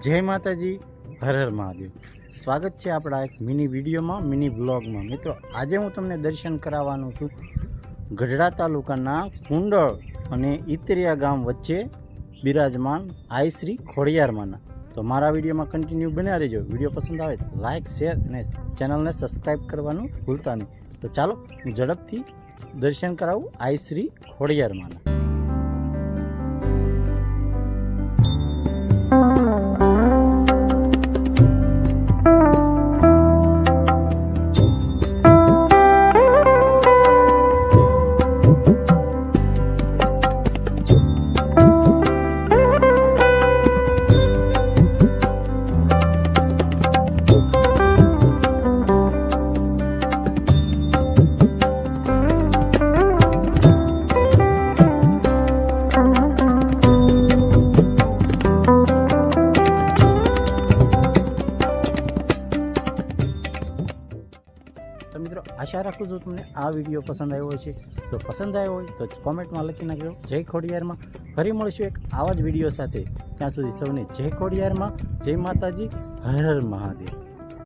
જય માતાજી, હર હર મહાદેવ। સ્વાગત છે આપણા એક મિની વિડીયોમાં, મિની બ્લોગમાં। મિત્રો, આજે હું તમને દર્શન કરાવવાનો છું ગઢડા તાલુકાના કુંડળ અને ઈતરિયા ગામ વચ્ચે બિરાજમાન આઈ શ્રી ખોડિયારમાંના। તો મારા વિડીયોમાં કન્ટિન્યુ બન્યા રહેજો। વિડીયો પસંદ આવે તો લાઇક, શેર અને ચેનલને સબસ્ક્રાઈબ કરવાનું ભૂલતા નહીં। તો ચાલો હું ઝડપથી દર્શન કરાવું આઈ શ્રી ખોડિયારમાંના। તો મિત્રો, આશા રાખું છું તમને આ વિડીયો પસંદ આવ્યો છે। જો પસંદ આવ્યો હોય તો કોમેન્ટમાં લખી નાખજો જય ખોડિયારમાં। ફરી મળીશું એક આવા જ વિડીયો સાથે। ત્યાં સુધી સૌને જય ખોડિયારમાં, જય માતાજી, હર હર મહાદેવ।